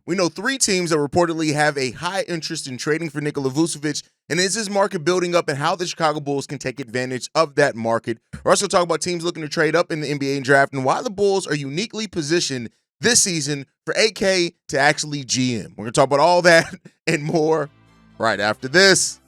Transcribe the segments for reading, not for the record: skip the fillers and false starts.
We know 3 teams that reportedly have a high interest in trading for Nikola Vucevic, and is this market building up and how the Chicago Bulls can take advantage of that market. We're also talking about teams looking to trade up in the NBA draft and why the Bulls are uniquely positioned this season for AK to actually GM. We're going to talk about all that and more right after this.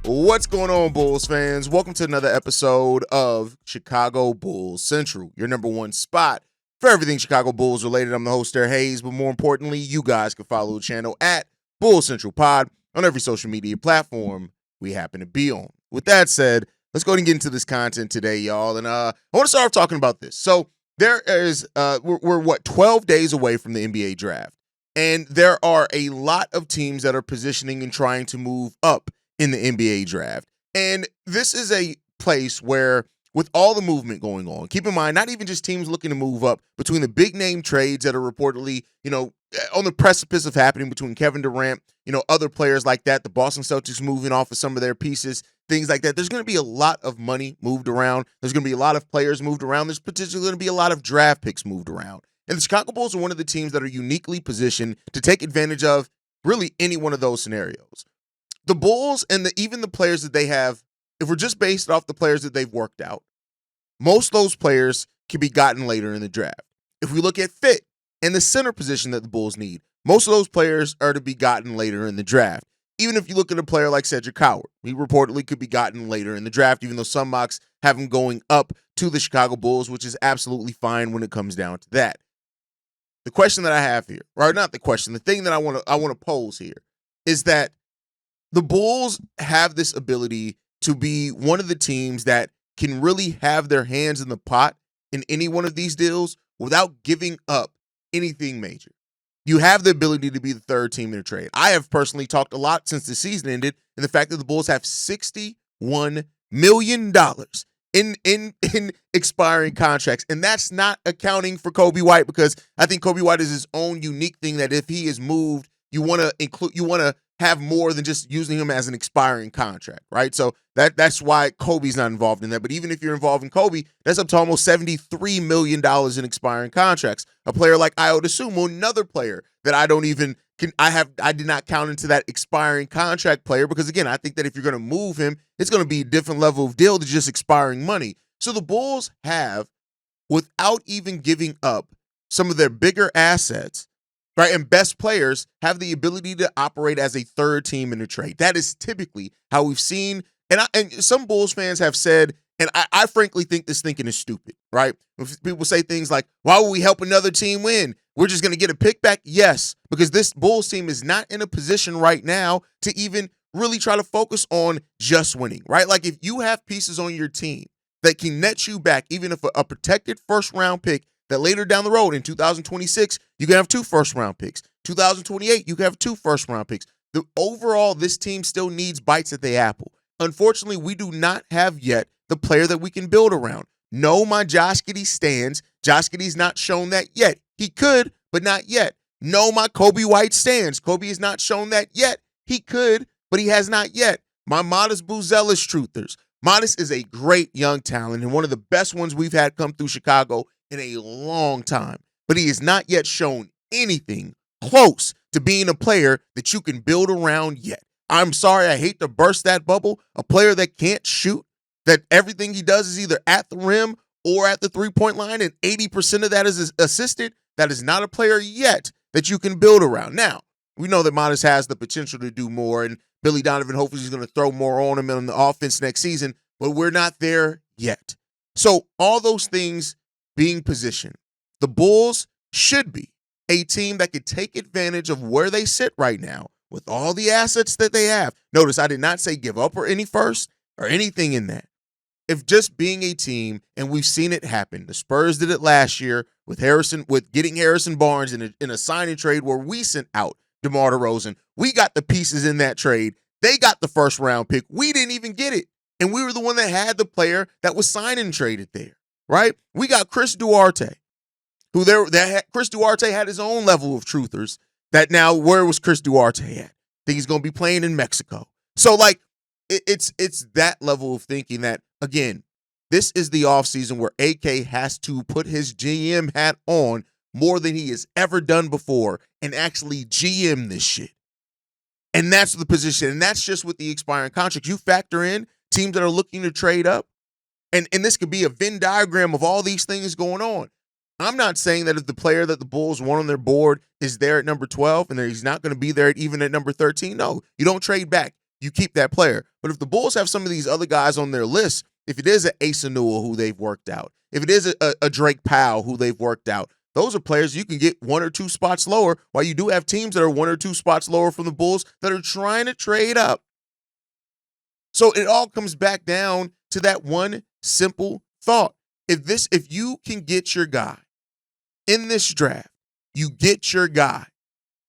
What's going on, Bulls fans? Welcome to another episode of Chicago Bulls Central, your number one spot for everything Chicago Bulls related. I'm the host there, Hayes, but more importantly, you guys can follow the channel at Bulls Central Pod on every social media platform we happen to be on. With that said, let's go ahead and get into this content today, y'all. And I want to start off talking about this. So there is, we're 12 days away from the NBA draft, and there are a lot of teams that are positioning and trying to move up in the NBA draft. And this is a place where, with all the movement going on, keep in mind, not even just teams looking to move up, between the big name trades that are reportedly, on the precipice of happening between Kevin Durant, other players like that, the Boston Celtics moving off of some of their pieces, things like that. There's going to be a lot of money moved around. There's going to be a lot of players moved around. There's potentially going to be a lot of draft picks moved around. And the Chicago Bulls are one of the teams that are uniquely positioned to take advantage of really any one of those scenarios. The Bulls and even the players that they have, if we're just based off the players that they've worked out, most of those players can be gotten later in the draft. If we look at fit and the center position that the Bulls need, most of those players are to be gotten later in the draft. Even if you look at a player like Cedric Howard, he reportedly could be gotten later in the draft, even though some mocks have him going up to the Chicago Bulls, which is absolutely fine when it comes down to that. The question that I have here, or not the question, the thing that I want to pose here is that the Bulls have this ability to be one of the teams that can really have their hands in the pot in any one of these deals without giving up anything major. You have the ability to be the third team in a trade. I have personally talked a lot since the season ended, and the fact that the Bulls have $61 million in expiring contracts, and that's not accounting for Coby White, because I think Coby White is his own unique thing that if he is moved, you want to have more than just using him as an expiring contract, right? So that's why Kobe's not involved in that. But even if you're involved in Kobe, that's up to almost $73 million in expiring contracts. A player like Ayo Dosunmu, another player that I did not count into that expiring contract player, because again, I think that if you're going to move him, it's going to be a different level of deal than just expiring money. So the Bulls have, without even giving up some of their bigger assets, right, and best players, have the ability to operate as a third team in a trade. That is typically how we've seen, and some Bulls fans have said, and I frankly think this thinking is stupid, right? If people say things like, why would we help another team win? We're just going to get a pick back? Yes, because this Bulls team is not in a position right now to even really try to focus on just winning, right? Like, if you have pieces on your team that can net you back, even if a protected first-round pick, that later down the road in 2026, you can have 2 first-round picks. 2028, you can have 2 first-round picks. Overall, this team still needs bites at the apple. Unfortunately, we do not have yet the player that we can build around. No, my Josh Giddey stands. Josh Giddey's not shown that yet. He could, but not yet. No, my Coby White stands. Coby has not shown that yet. He could, but he has not yet. My Modest Buzelis truthers. Modest is a great young talent and one of the best ones we've had come through Chicago in a long time, but he has not yet shown anything close to being a player that you can build around yet. I'm sorry, I hate to burst that bubble. A player that can't shoot, that everything he does is either at the rim or at the three-point line, and 80% of that is assisted, that is not a player yet that you can build around. Now, we know that Modest has the potential to do more, and Billy Donovan hopefully is going to throw more on him in the offense next season, but we're not there yet. So all those things being positioned, the Bulls should be a team that could take advantage of where they sit right now with all the assets that they have. Notice I did not say give up or any first or anything in that. If just being a team, and we've seen it happen. The Spurs did it last year with getting Harrison Barnes in a signing trade where we sent out DeMar DeRozan. We got the pieces in that trade. They got the first round pick. We didn't even get it. And we were the one that had the player that was signed and traded there, right? We got Chris Duarte, Chris Duarte had his own level of truthers. That now, where was Chris Duarte at? Think he's going to be playing in Mexico. So, like, it's that level of thinking that, again, this is the offseason where AK has to put his GM hat on more than he has ever done before and actually GM this shit. And that's the position. And that's just with the expiring contracts. You factor in teams that are looking to trade up, and this could be a Venn diagram of all these things going on. I'm not saying that if the player that the Bulls want on their board is there at number 12 and he's not going to be there even at number 13, no, you don't trade back. You keep that player. But if the Bulls have some of these other guys on their list, if it is an Asa Newell who they've worked out, if it is a Drake Powell who they've worked out, those are players you can get 1 or 2 spots lower, while you do have teams that are 1 or 2 spots lower from the Bulls that are trying to trade up. So it all comes back down to that one simple thought. If you can get your guy in this draft, you get your guy.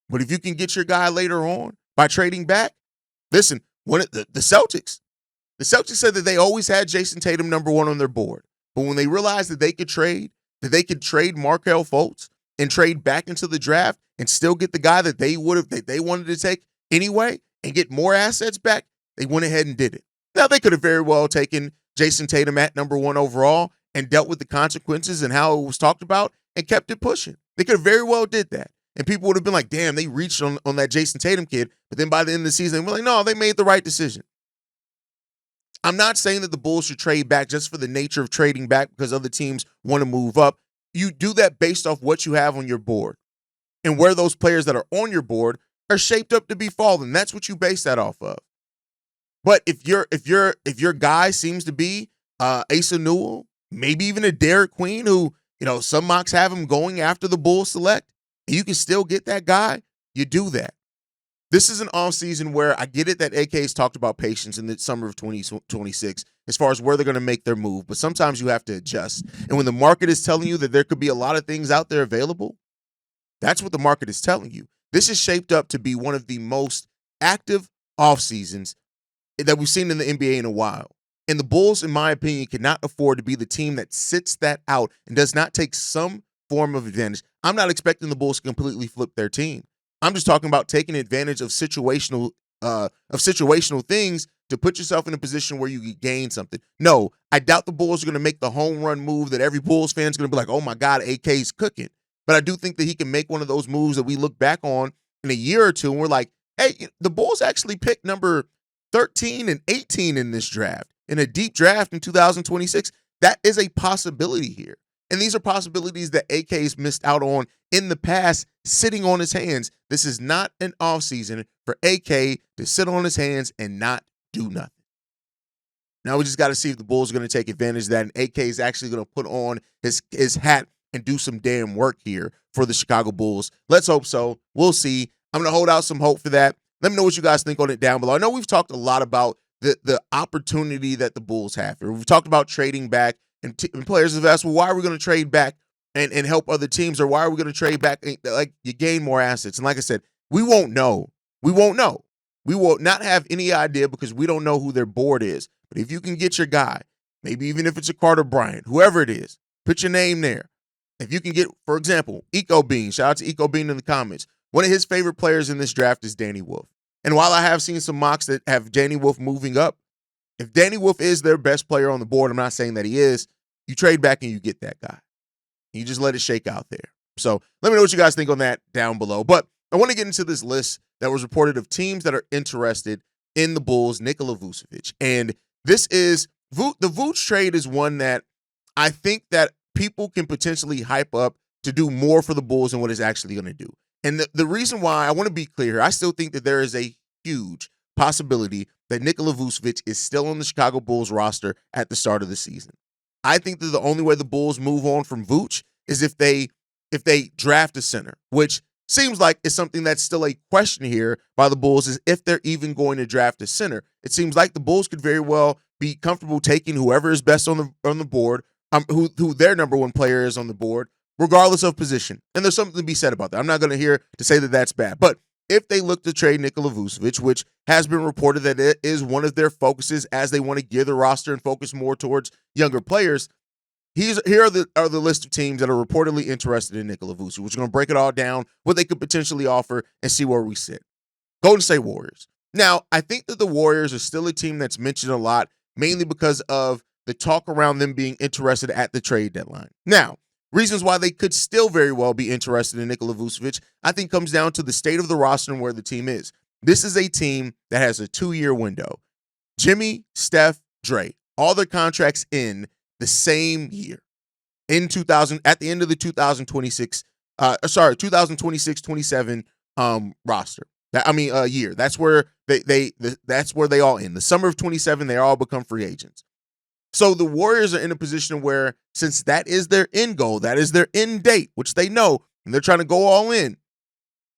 But if you can get your guy later on by trading back, listen, the Celtics said that they always had Jason Tatum number 1 on their board. But when they realized that they could trade Markelle Fultz and trade back into the draft and still get the guy that they wanted to take anyway and get more assets back, they went ahead and did it. Now, they could have very well taken Jason Tatum at number 1 overall and dealt with the consequences and how it was talked about and kept it pushing. They could have very well did that. And people would have been like, damn, they reached on that Jason Tatum kid. But then by the end of the season, we're like, no, they made the right decision. I'm not saying that the Bulls should trade back just for the nature of trading back because other teams want to move up. You do that based off what you have on your board and where those players that are on your board are shaped up to be falling. That's what you base that off of. But if your guy seems to be Asa Newell, maybe even a Derek Queen, who, some mocks have him going after the Bulls select, and you can still get that guy, you do that. This is an offseason where I get it that AK's talked about patience in the summer of 2026 as far as where they're going to make their move, but sometimes you have to adjust. And when the market is telling you that there could be a lot of things out there available, that's what the market is telling you. This is shaped up to be one of the most active offseasons that we've seen in the NBA in a while. And the Bulls, in my opinion, cannot afford to be the team that sits that out and does not take some form of advantage. I'm not expecting the Bulls to completely flip their team. I'm just talking about taking advantage of situational things to put yourself in a position where you can gain something. No, I doubt the Bulls are going to make the home run move that every Bulls fan is going to be like, oh my God, AK's cooking. But I do think that he can make one of those moves that we look back on in a year or two and we're like, hey, the Bulls actually picked number 13 and 18 in this draft, in a deep draft in 2026. That is a possibility here. And these are possibilities that AK's missed out on in the past, sitting on his hands. This is not an offseason for AK to sit on his hands and not do nothing. Now we just got to see if the Bulls are going to take advantage of that, and AK is actually going to put on his hat and do some damn work here for the Chicago Bulls. Let's hope so. We'll see. I'm going to hold out some hope for that. Let me know what you guys think on it down below. I know we've talked a lot about the opportunity that the Bulls have here. We've talked about trading back, and players have asked, well, why are we going to trade back and help other teams, or why are we going to trade back? Like, you gain more assets. And like I said, we won't know. We won't know. We will not have any idea because we don't know who their board is. But if you can get your guy, maybe even if it's a Carter Bryant, whoever it is, put your name there. If you can get, for example, Eco Bean, shout out to Eco Bean in the comments. One of his favorite players in this draft is Danny Wolf. And while I have seen some mocks that have Danny Wolf moving up, if Danny Wolf is their best player on the board, I'm not saying that he is, you trade back and you get that guy. You just let it shake out there. So let me know what you guys think on that down below. But I want to get into this list that was reported of teams that are interested in the Bulls, Nikola Vucevic. And this is, the Vuce trade is one that I think that people can potentially hype up to do more for the Bulls than what it's actually going to do. And the reason why, I want to be clear here, I still think that there is a huge possibility that Nikola Vucevic is still on the Chicago Bulls roster at the start of the season. I think that the only way the Bulls move on from Vuce is if they draft a center, which seems like it's something that's still a question here by the Bulls, is if they're even going to draft a center. It seems like the Bulls could very well be comfortable taking whoever is best on the board, who their number one player is on the board, regardless of position. And there's something to be said about that. I'm not going to say that that's bad. But if they look to trade Nikola Vucevic, which has been reported that it is one of their focuses as they want to gear the roster and focus more towards younger players, here are the list of teams that are reportedly interested in Nikola Vucevic. We're going to break it all down, what they could potentially offer, and see where we sit. Golden State Warriors. Now, I think that the Warriors are still a team that's mentioned a lot, mainly because of the talk around them being interested at the trade deadline. Now, reasons why they could still very well be interested in Nikola Vucevic, I think comes down to the state of the roster and where the team is. This is a team that has a 2-year window. Jimmy, Steph, Dre, all their contracts in the same year. At the end of the 2026-27 roster. Year. That's where that's where they all end. The summer of 27, they all become free agents. So the Warriors are in a position where, since that is their end goal, that is their end date, which they know, and they're trying to go all in,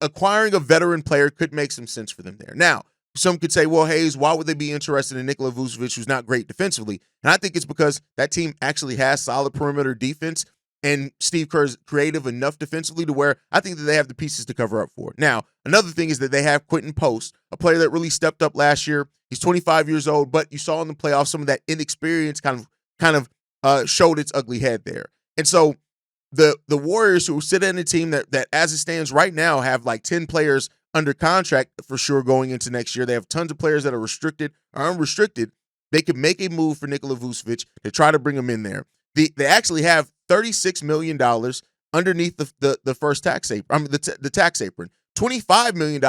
acquiring a veteran player could make some sense for them there. Now, some could say, well, Hayes, why would they be interested in Nikola Vucevic, who's not great defensively? And I think it's because that team actually has solid perimeter defense, and Steve Kerr's creative enough defensively to where I think that they have the pieces to cover up for it. Now, another thing is that they have Quentin Post, a player that really stepped up last year. He's 25 years old, but you saw in the playoffs some of that inexperience kind of showed its ugly head there. And so the Warriors, who sit in a team that as it stands right now have like 10 players under contract for sure going into next year. They have tons of players that are restricted or unrestricted. They could make a move for Nikola Vucevic to try to bring him in there. They actually have $36 million underneath the first tax apron. The tax apron. $25 million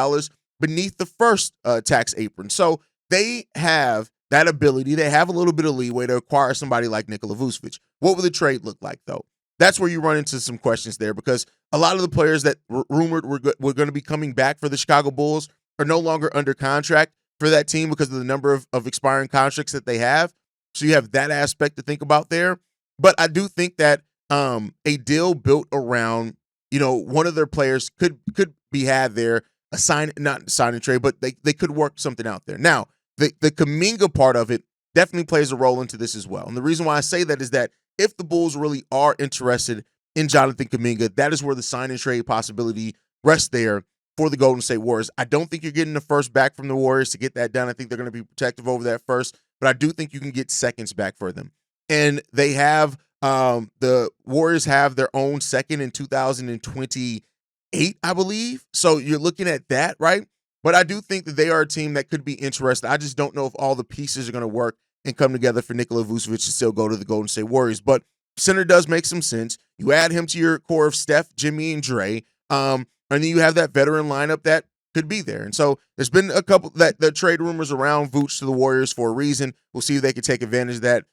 beneath the first tax apron. So they have that ability. They have a little bit of leeway to acquire somebody like Nikola Vucevic. What would the trade look like, though? That's where you run into some questions there, because a lot of the players that rumored were going to be coming back for the Chicago Bulls are no longer under contract for that team because of the number of expiring contracts that they have. So you have that aspect to think about there. But I do think that a deal built around, one of their players could be had there, not sign and trade, but they could work something out there. Now, the Kuminga part of it definitely plays a role into this as well. And the reason why I say that is that if the Bulls really are interested in Jonathan Kuminga, that is where the sign and trade possibility rests there for the Golden State Warriors. I don't think you're getting the first back from the Warriors to get that done. I think they're going to be protective over that first, but I do think you can get seconds back for them. And they have the Warriors have their own second in 2028, I believe. So you're looking at that, right? But I do think that they are a team that could be interested. I just don't know if all the pieces are going to work and come together for Nikola Vucevic to still go to the Golden State Warriors. But center does make some sense. You add him to your core of Steph, Jimmy, and Dre, and then you have that veteran lineup that could be there. And so there's been a couple that the trade rumors around Vooch to the Warriors for a reason. We'll see if they can take advantage of that.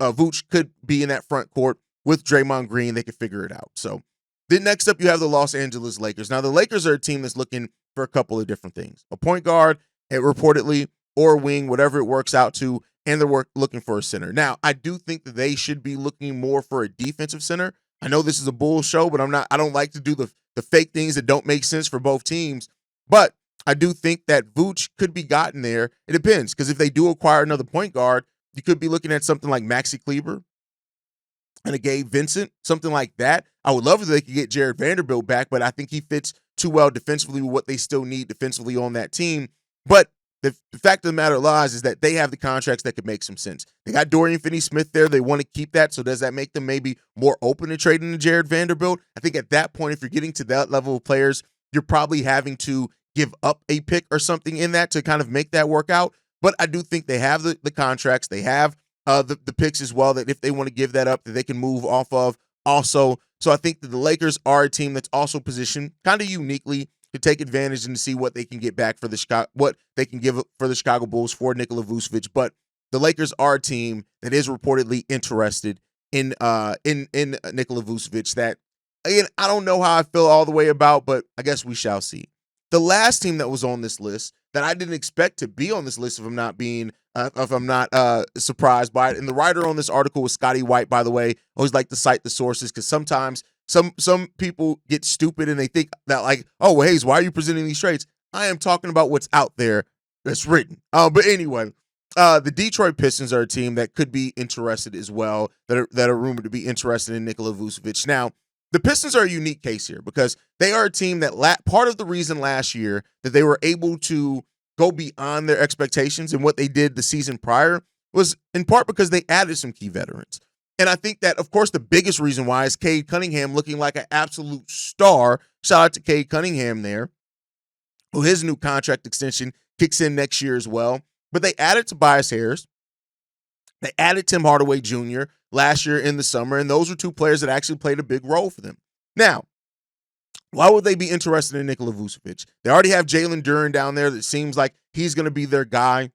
Vooch could be in that front court with Draymond Green. They could figure it out. So then next up, you have the Los Angeles Lakers. Now, the Lakers are a team that's looking for a couple of different things. A point guard, reportedly, or a wing, whatever it works out to, and they're looking for a center. Now, I do think that they should be looking more for a defensive center. I know this is a Bulls show, but I don't like to do the fake things that don't make sense for both teams. But I do think that Vooch could be gotten there. It depends, because if they do acquire another point guard, you could be looking at something like Maxi Kleber and a Gabe Vincent, something like that. I would love if they could get Jared Vanderbilt back, but I think he fits too well defensively with what they still need defensively on that team. But the fact of the matter lies is that they have the contracts that could make some sense. They got Dorian Finney-Smith there. They want to keep that. So does that make them maybe more open to trading to Jared Vanderbilt? I think at that point, if you're getting to that level of players, you're probably having to give up a pick or something in that to kind of make that work out. But I do think they have the contracts. They have the picks as well, that if they want to give that up, that they can move off of also. So I think that the Lakers are a team that's also positioned kind of uniquely to take advantage and to see what they can get back for what they can give for the Chicago Bulls for Nikola Vucevic. But the Lakers are a team that is reportedly interested in Nikola Vucevic. That, again, I don't know how I feel all the way about, but I guess we shall see. The last team that was on this list that I didn't expect to be on this list, if I'm not surprised by it. And the writer on this article was Scotty White, by the way. I always like to cite the sources, because sometimes some people get stupid and they think that, like, oh, well, Hayes, why are you presenting these trades? I am talking about what's out there that's written. But anyway, the Detroit Pistons are a team that could be interested as well, that are rumored to be interested in Nikola Vucevic. Now, the Pistons are a unique case here because they are a team that part of the reason last year that they were able to go beyond their expectations and what they did the season prior was in part because they added some key veterans. And I think that, of course, the biggest reason why is Cade Cunningham looking like an absolute star. Shout out to Cade Cunningham there, who his new contract extension kicks in next year as well. But they added Tobias Harris. They added Tim Hardaway Jr. last year in the summer, and those were two players that actually played a big role for them. Now, why would they be interested in Nikola Vucevic? They already have Jalen Duren down there that seems like he's going to be their guy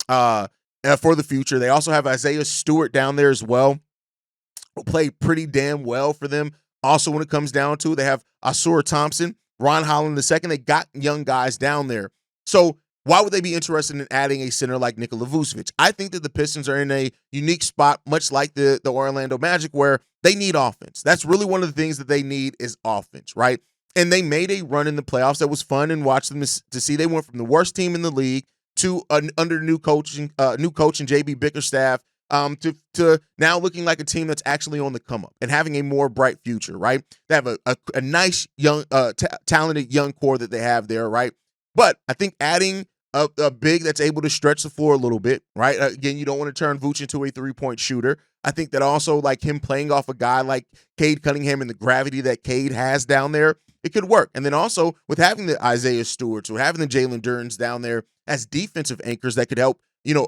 for the future. They also have Isaiah Stewart down there as well, who played pretty damn well for them. Also, when it comes down to it, they have Ausar Thompson, Ron Holland II. They got young guys down there. So why would they be interested in adding a center like Nikola Vucevic? I think that the Pistons are in a unique spot, much like the Orlando Magic, where they need offense. That's really one of the things that they need is offense, right? And they made a run in the playoffs that was fun and watch them to see. They went from the worst team in the league to under new coach and JB Bickerstaff to now looking like a team that's actually on the come up and having a more bright future, right? They have a nice young, talented young core that they have there, right? But I think adding a big that's able to stretch the floor a little bit, right? Again, you don't want to turn Vooch into a three-point shooter. I think that also like him playing off a guy like Cade Cunningham and the gravity that Cade has down there, it could work. And then also with having the Isaiah Stewarts or having the Jalen Durens down there as defensive anchors that could help,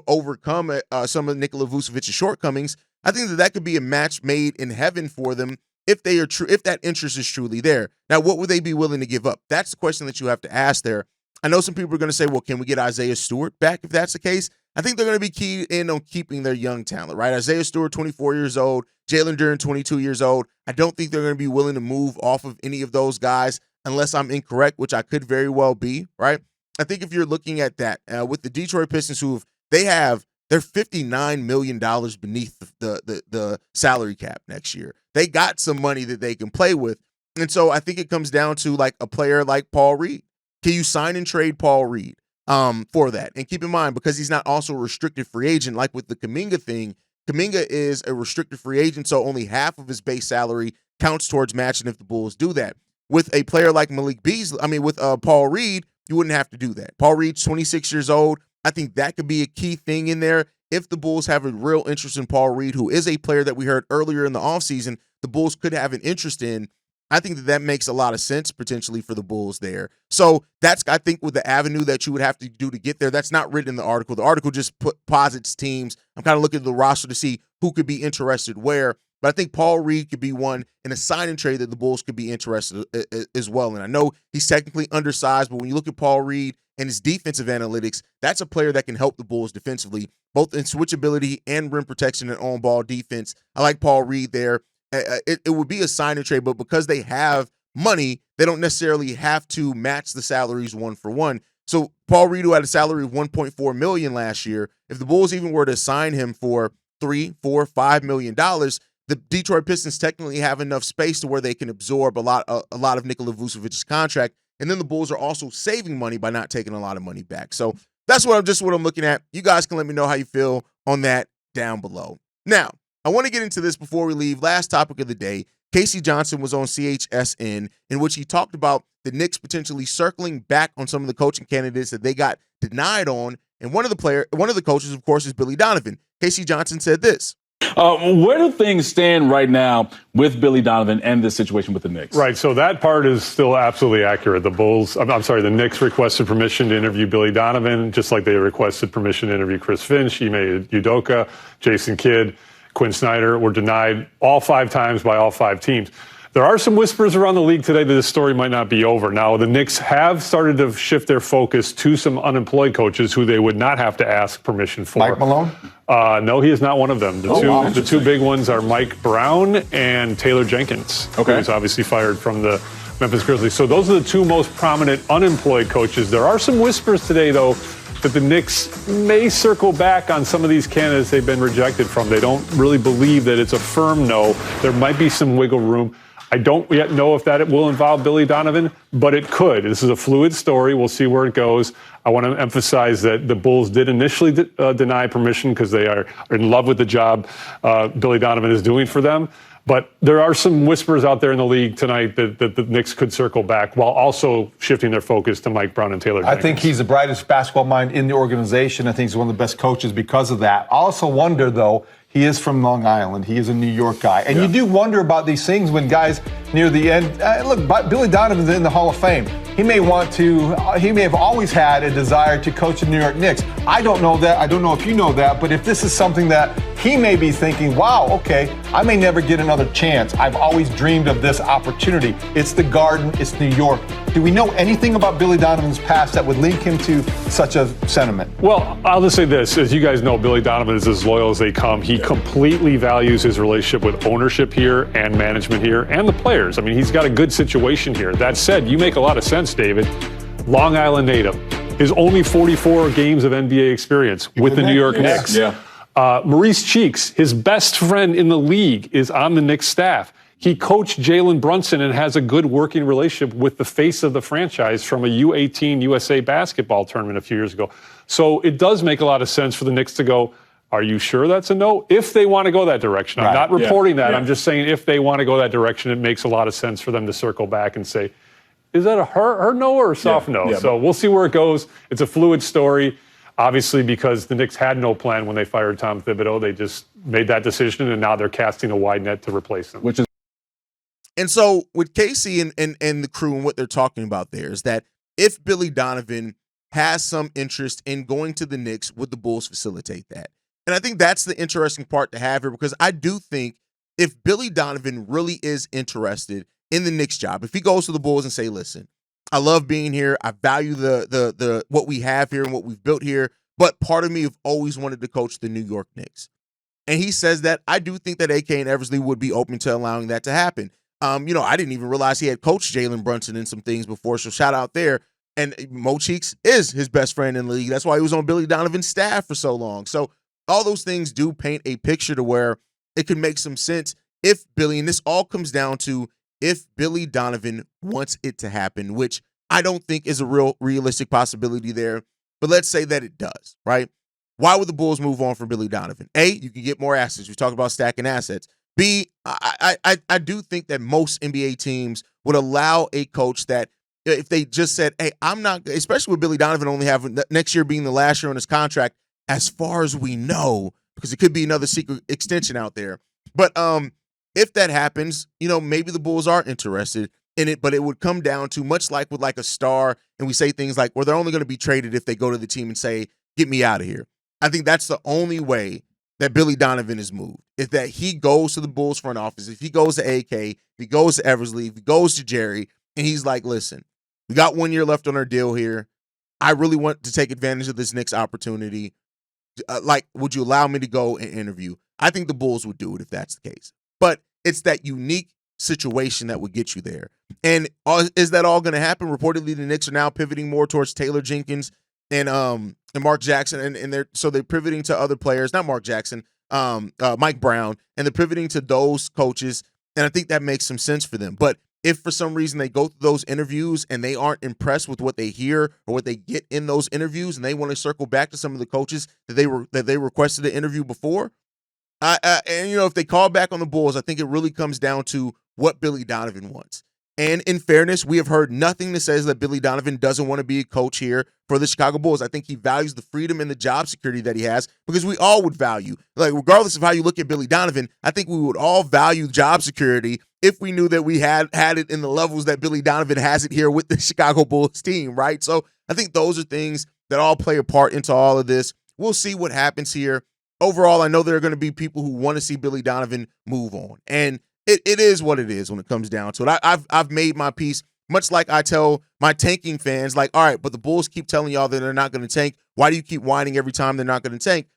overcome some of Nikola Vucevic's shortcomings, I think that could be a match made in heaven for them if they are true, if that interest is truly there. Now, what would they be willing to give up? That's the question that you have to ask there. I know some people are going to say, well, can we get Isaiah Stewart back if that's the case? I think they're going to be keyed in on keeping their young talent, right? Isaiah Stewart, 24 years old, Jalen Duren, 22 years old. I don't think they're going to be willing to move off of any of those guys unless I'm incorrect, which I could very well be, right? I think if you're looking at that with the Detroit Pistons, they're $59 million beneath the salary cap next year. They got some money that they can play with. And so I think it comes down to like a player like Paul Reed. Can you sign and trade Paul Reed for that? And keep in mind, because he's not also a restricted free agent, like with the Kuminga thing, Kuminga is a restricted free agent, so only half of his base salary counts towards matching if the Bulls do that. With a player like with Paul Reed, you wouldn't have to do that. Paul Reed's 26 years old. I think that could be a key thing in there. If the Bulls have a real interest in Paul Reed, who is a player that we heard earlier in the offseason, the Bulls could have an interest in, I think that makes a lot of sense potentially for the Bulls there. So that's, I think, with the avenue that you would have to do to get there. That's not written in the article. The article just posits teams. I'm kind of looking at the roster to see who could be interested where. But I think Paul Reed could be one in a sign and trade that the Bulls could be interested as well. And I know he's technically undersized, but when you look at Paul Reed and his defensive analytics, that's a player that can help the Bulls defensively, both in switchability and rim protection and on-ball defense. I like Paul Reed there. It would be a sign and trade, but because they have money, they don't necessarily have to match the salaries one for one. So Paul Reed, who had a salary of $1.4 million last year, if the Bulls even were to sign him for $3, $4, $5 million, the Detroit Pistons technically have enough space to where they can absorb a lot of Nikola Vucevic's contract, and then the Bulls are also saving money by not taking a lot of money back. So that's what I'm looking at. You guys can let me know how you feel on that down below. Now, I want to get into this before we leave. Last topic of the day, Casey Johnson was on CHSN, in which he talked about the Knicks potentially circling back on some of the coaching candidates that they got denied on. And one of the coaches, of course, is Billy Donovan. Casey Johnson said this. Where do things stand right now with Billy Donovan and this situation with the Knicks? Right, so that part is still absolutely accurate. The Knicks requested permission to interview Billy Donovan, just like they requested permission to interview Chris Finch, Ime Udoka, Jason Kidd, Quinn Snyder, were denied all 5 times by all 5 teams. There are some whispers around the league today that this story might not be over. Now, the Knicks have started to shift their focus to some unemployed coaches who they would not have to ask permission for. Mike Malone? No, he is not one of them. The two big ones are Mike Brown and Taylor Jenkins, who's obviously fired from the Memphis Grizzlies. So those are the 2 most prominent unemployed coaches. There are some whispers today, though, that the Knicks may circle back on some of these candidates they've been rejected from. They don't really believe that it's a firm no. There might be some wiggle room. I don't yet know if that will involve Billy Donovan, but it could. This is a fluid story. We'll see where it goes. I want to emphasize that the Bulls did initially deny permission because they are in love with the job Billy Donovan is doing for them. But there are some whispers out there in the league tonight that the Knicks could circle back while also shifting their focus to Mike Brown and Taylor Jenkins. I think he's the brightest basketball mind in the organization. I think he's one of the best coaches because of that. I also wonder, though, he is from Long Island. He is a New York guy. And you do wonder about these things when guys near the end. Look, Billy Donovan's in the Hall of Fame. He may have always had a desire to coach the New York Knicks. I don't know that. I don't know if you know that. But if this is something that he may be thinking, wow, okay, I may never get another chance. I've always dreamed of this opportunity. It's the Garden. It's New York. Do we know anything about Billy Donovan's past that would link him to such a sentiment? Well, I'll just say this. As you guys know, Billy Donovan is as loyal as they come. He completely values his relationship with ownership here and management here and the players. I mean, he's got a good situation here. That said, you make a lot of sense, David. Long Island native. His only 44 games of NBA experience with the New York Knicks. Maurice Cheeks, his best friend in the league, is on the Knicks staff. He coached Jalen Brunson and has a good working relationship with the face of the franchise from a U18 USA basketball tournament a few years ago. So it does make a lot of sense for the Knicks to go, are you sure that's a no? If they want to go that direction. I'm not reporting that. I'm just saying if they want to go that direction, it makes a lot of sense for them to circle back and say, is that a hard no or a soft no? So we'll see where it goes. It's a fluid story. Obviously, because the Knicks had no plan when they fired Tom Thibodeau, they just made that decision, and now they're casting a wide net to replace him. And so with Casey and the crew and what they're talking about there is that if Billy Donovan has some interest in going to the Knicks, would the Bulls facilitate that? And I think that's the interesting part to have here, because I do think if Billy Donovan really is interested in the Knicks job, if he goes to the Bulls and say, listen, I love being here, I value the what we have here and what we've built here, but part of me have always wanted to coach the New York Knicks. And he says that, I do think that AK and Eversley would be open to allowing that to happen. I didn't even realize he had coached Jalen Brunson in some things before, so shout out there. And Mo Cheeks is his best friend in the league. That's why he was on Billy Donovan's staff for so long. So all those things do paint a picture to where it could make some sense if Billy, and this all comes down to if Billy Donovan wants it to happen, which I don't think is a realistic possibility there. But let's say that it does, right? Why would the Bulls move on from Billy Donovan? A, you can get more assets. We talk about stacking assets. B, I do think that most NBA teams would allow a coach that if they just said, hey, I'm not, especially with Billy Donovan only having next year being the last year on his contract, as far as we know, because it could be another secret extension out there. But if that happens, maybe the Bulls are interested in it, but it would come down to much like with like a star, and we say things like, well, they're only going to be traded if they go to the team and say, get me out of here. I think that's the only way that Billy Donovan is moved, is that he goes to the Bulls front office, if he goes to AK, if he goes to Eversley, if he goes to Jerry, and he's like, listen, we got 1 year left on our deal here. I really want to take advantage of this Knicks opportunity. Would you allow me to go and interview? I think the Bulls would do it if that's the case. But it's that unique situation that would get you there. And is that all going to happen? Reportedly, the Knicks are now pivoting more towards Taylor Jenkins and Mark Jackson, and they're pivoting to other players, not Mark Jackson, Mike Brown, and they're pivoting to those coaches, and I think that makes some sense for them. But if for some reason they go through those interviews and they aren't impressed with what they hear or what they get in those interviews, and they want to circle back to some of the coaches that they requested to interview before, if they call back on the Bulls, I think it really comes down to what Billy Donovan wants. And in fairness, we have heard nothing that says that Billy Donovan doesn't want to be a coach here for the Chicago Bulls. I think he values the freedom and the job security that he has, because we all would value, regardless of how you look at Billy Donovan, I think we would all value job security if we knew that we had it in the levels that Billy Donovan has it here with the Chicago Bulls team, right? So I think those are things that all play a part into all of this. We'll see what happens here. Overall, I know there are going to be people who want to see Billy Donovan move on. And it is what it is when it comes down to it. I've made my peace, much like I tell my tanking fans, all right, but the Bulls keep telling y'all that they're not going to tank. Why do you keep whining every time they're not going to tank?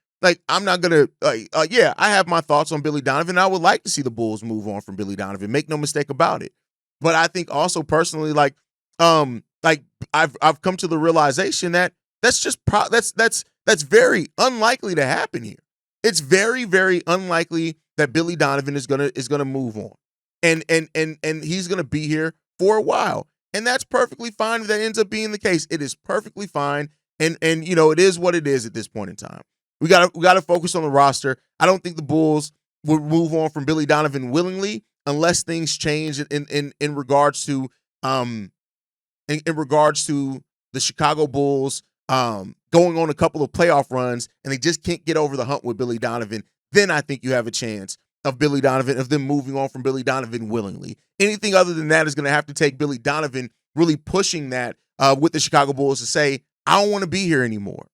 I'm not going to, I have my thoughts on Billy Donovan. I would like to see the Bulls move on from Billy Donovan. Make no mistake about it. But I think also personally, I've come to the realization that that's just that's very unlikely to happen here. It's very, very unlikely that Billy Donovan is gonna move on, and he's gonna be here for a while, and that's perfectly fine if that ends up being the case. It is perfectly fine, and it is what it is at this point in time. We gotta focus on the roster. I don't think the Bulls would move on from Billy Donovan willingly unless things change in regards to in regards to the Chicago Bulls going on a couple of playoff runs and they just can't get over the hump with Billy Donovan. Then I think you have a chance of them moving on from Billy Donovan willingly. Anything other than that is going to have to take Billy Donovan really pushing that with the Chicago Bulls to say, I don't want to be here anymore.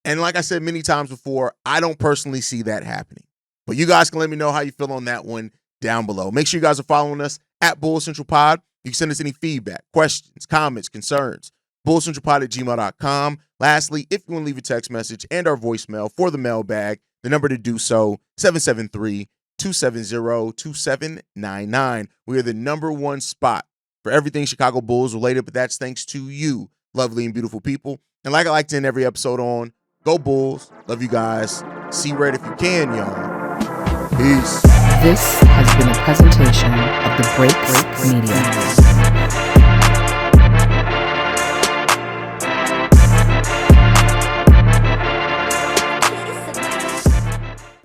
And like I said many times before, I don't personally see that happening. But you guys can let me know how you feel on that one down below. Make sure you guys are following us at Bulls Central Pod. You can send us any feedback, questions, comments, concerns. bullscentralpod@gmail.com. Lastly, if you want to leave a text message and our voicemail for the mailbag, the number to do so, 773-270-2799. We are the #1 spot for everything Chicago Bulls related, but that's thanks to you, lovely and beautiful people. And like I like to end every episode on, go Bulls. Love you guys. See red if you can, y'all. Peace. This has been a presentation of the Break Media.